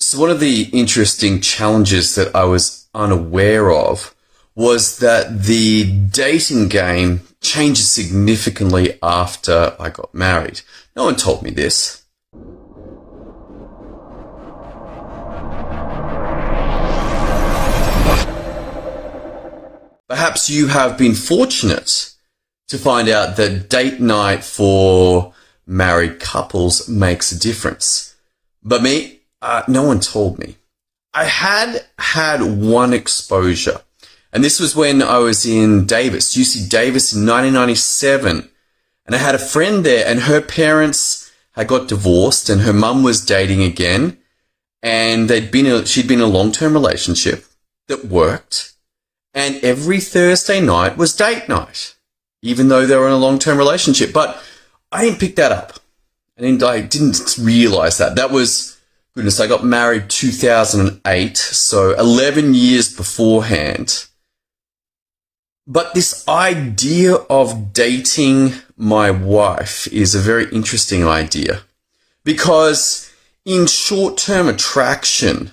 So one of the interesting challenges that I was unaware of was that the dating game changes significantly after I got married. No one told me this. Perhaps you have been fortunate to find out that date night for married couples makes a difference. But me, no one told me. I had one exposure, and this was when I was in Davis, UC Davis in 1997. And I had a friend there, and her parents had got divorced, and her mum was dating again, and she'd been in a long-term relationship that worked, and every Thursday night was date night, even though they were in a long-term relationship. But I didn't pick that up. I didn't realize that. That was, goodness, I got married 2008, so 11 years beforehand. But this idea of dating my wife is a very interesting idea, because in short-term attraction,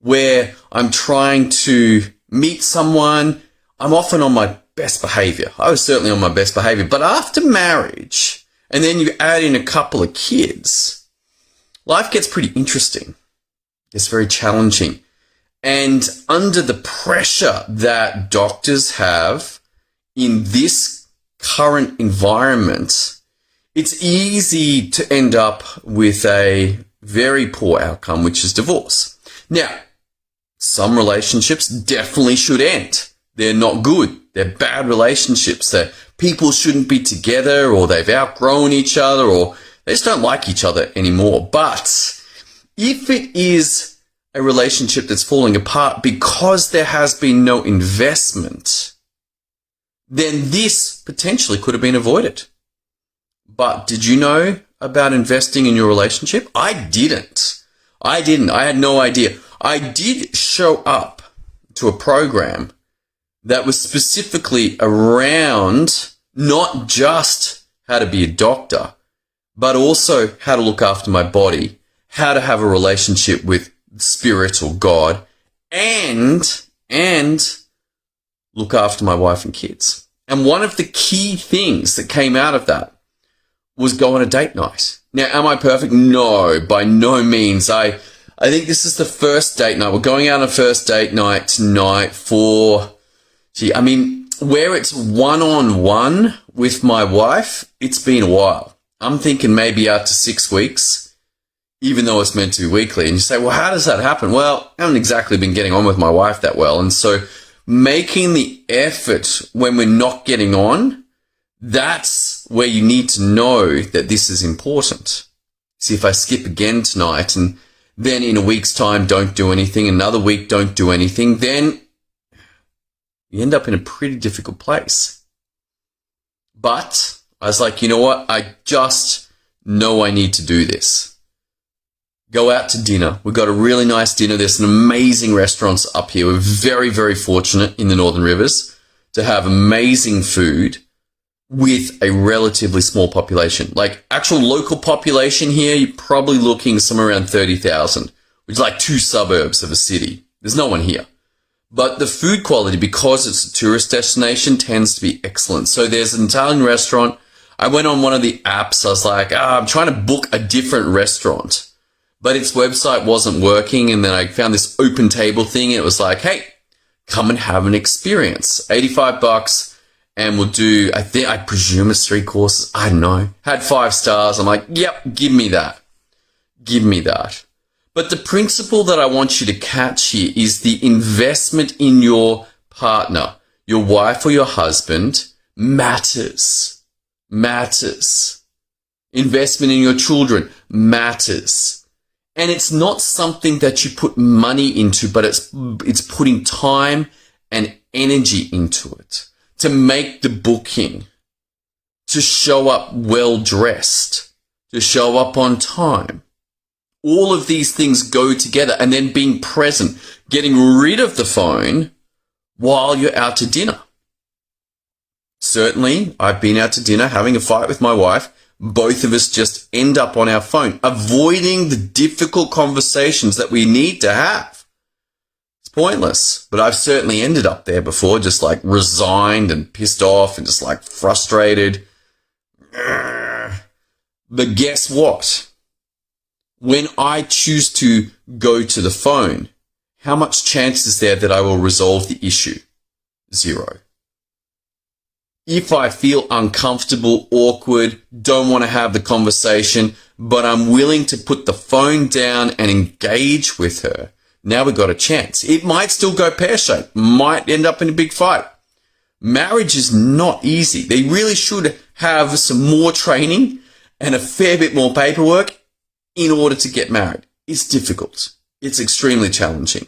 where I'm trying to meet someone, I'm often on my best behavior. I was certainly on my best behavior. But after marriage, and then you add in a couple of kids, life gets pretty interesting. It's very challenging. And under the pressure that doctors have in this current environment, it's easy to end up with a very poor outcome, which is divorce. Now, some relationships definitely should end. They're not good. They're bad relationships. That people shouldn't be together, or they've outgrown each other, or they just don't like each other anymore. But if it is a relationship that's falling apart because there has been no investment, then this potentially could have been avoided. But did you know about investing in your relationship? I didn't. I had no idea. I did show up to a program that was specifically around not just how to be a doctor, but also how to look after my body, how to have a relationship with spirit or God, and look after my wife and kids. And one of the key things that came out of that was go on a date night. Now, am I perfect? No, by no means. I think this is the first date night. We're going out on a first date night tonight for, where it's one-on-one with my wife, it's been a while. I'm thinking maybe out to 6 weeks, even though it's meant to be weekly. And you say, well, how does that happen? Well, I haven't exactly been getting on with my wife that well. And so making the effort when we're not getting on, that's where you need to know that this is important. See, if I skip again tonight and then in a week's time don't do anything, another week don't do anything, then you end up in a pretty difficult place. But I was like, you know what? I just know I need to do this. Go out to dinner. We've got a really nice dinner. There's some amazing restaurants up here. We're very, very fortunate in the Northern Rivers to have amazing food with a relatively small population. Like actual local population here, you're probably looking somewhere around 30,000, which is like 2 suburbs of a city. There's no one here. But the food quality, because it's a tourist destination, tends to be excellent. So there's an Italian restaurant. I went on one of the apps. I was like, I'm trying to book a different restaurant, but its website wasn't working. And then I found this open table thing. And it was like, hey, come and have an experience. $85. And we'll do, I presume it's 3 courses. I don't know. Had 5 stars. I'm like, yep, give me that. Give me that. But the principle that I want you to catch here is the investment in your partner, your wife or your husband, matters. Matters. Investment in your children matters. And it's not something that you put money into, but it's putting time and energy into it. To make the booking, to show up well dressed, to show up on time. All of these things go together, and then being present, getting rid of the phone while you're out to dinner. Certainly, I've been out to dinner having a fight with my wife, both of us just end up on our phone, avoiding the difficult conversations that we need to have. It's pointless, but I've certainly ended up there before, just like resigned and pissed off and just like frustrated. But guess what? When I choose to go to the phone, how much chance is there that I will resolve the issue? 0. If I feel uncomfortable, awkward, don't want to have the conversation, but I'm willing to put the phone down and engage with her, now we've got a chance. It might still go pear-shaped, might end up in a big fight. Marriage is not easy. They really should have some more training and a fair bit more paperwork in order to get married. It's difficult. It's extremely challenging.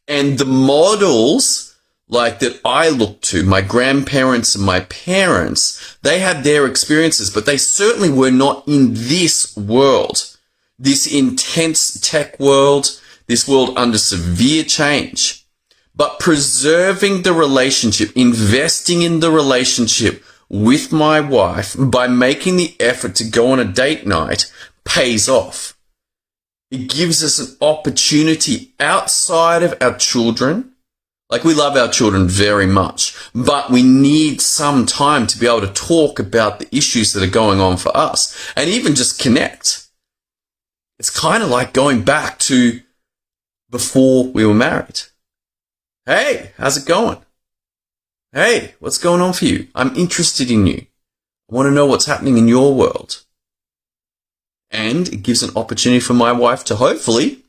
And the models like that I look to, my grandparents and my parents, they had their experiences, but they certainly were not in this world, this intense tech world, this world under severe change. But preserving the relationship, investing in the relationship with my wife by making the effort to go on a date night pays off. It gives us an opportunity outside of our children. Like, we love our children very much, but we need some time to be able to talk about the issues that are going on for us and even just connect. It's kind of like going back to before we were married. Hey, how's it going? Hey, what's going on for you? I'm interested in you. I want to know what's happening in your world. And it gives an opportunity for my wife to hopefully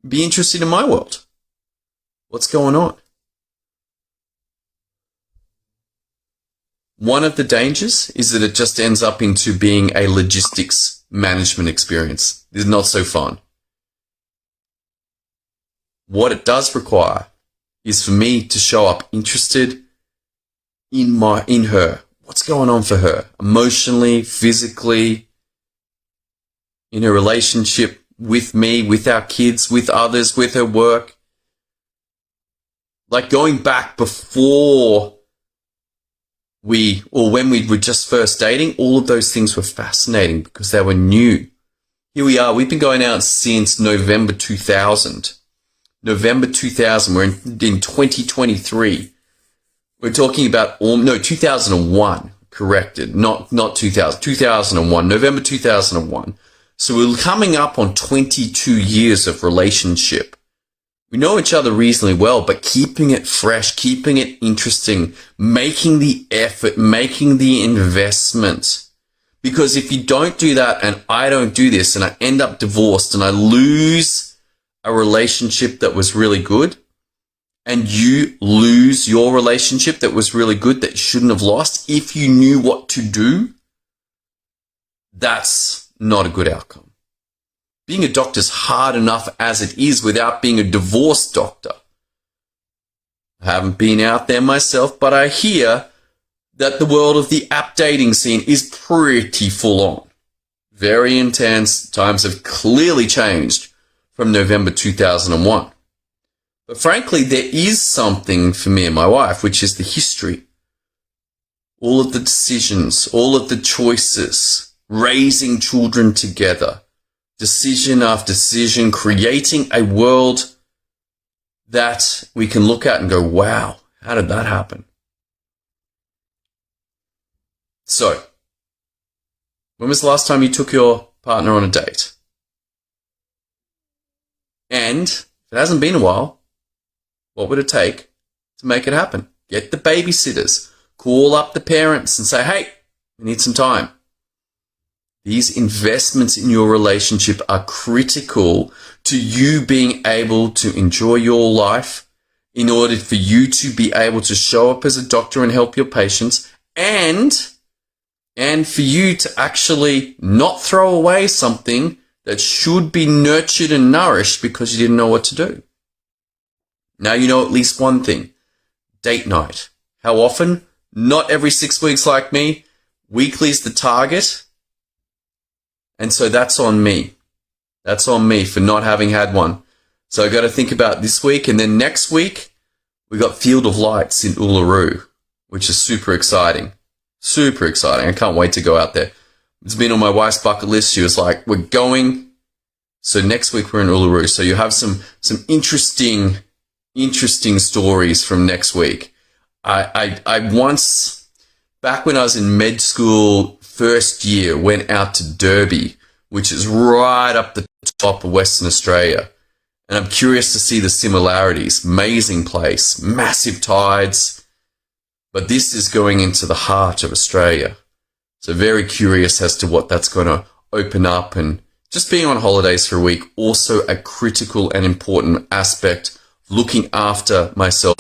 be interested in my world. What's going on? One of the dangers is that it just ends up into being a logistics management experience. It's not so fun. What it does require is for me to show up interested in her. What's going on for her? Emotionally, physically, in her relationship with me, with our kids, with others, with her work. Like going back before when we were just first dating, all of those things were fascinating because they were new. Here we are. We've been going out since November 2000. November 2000. We're in 2023. We're talking about 2001. Corrected. Not 2000. 2001. November 2001. So we're coming up on 22 years of relationship. We know each other reasonably well, but keeping it fresh, keeping it interesting, making the effort, making the investment. Because if you don't do that and I don't do this and I end up divorced and I lose a relationship that was really good and you lose your relationship that was really good that you shouldn't have lost, if you knew what to do, that's not a good outcome. Being a doctor is hard enough as it is without being a divorced doctor. I haven't been out there myself, but I hear that the world of the app dating scene is pretty full on. Very intense. Times have clearly changed from November 2001. But frankly, there is something for me and my wife, which is the history. All of the decisions, all of the choices, raising children together, decision after decision, creating a world that we can look at and go, wow, how did that happen? So, when was the last time you took your partner on a date? And if it hasn't been a while, what would it take to make it happen? Get the babysitters, call up the parents and say, hey, we need some time. These investments in your relationship are critical to you being able to enjoy your life in order for you to be able to show up as a doctor and help your patients and for you to actually not throw away something that should be nurtured and nourished because you didn't know what to do. Now you know at least one thing. Date night. How often? Not every 6 weeks like me. Weekly is the target. And so that's on me. That's on me for not having had one. So I got to think about this week. And then next week, we got Field of Lights in Uluru, which is super exciting. Super exciting. I can't wait to go out there. It's been on my wife's bucket list. She was like, we're going. So next week we're in Uluru. So you have some interesting stories from next week. I once, back when I was in med school first year, went out to Derby, which is right up the top of Western Australia. And I'm curious to see the similarities. Amazing place, massive tides. But this is going into the heart of Australia. So very curious as to what that's going to open up. And just being on holidays for a week, also a critical and important aspect of looking after myself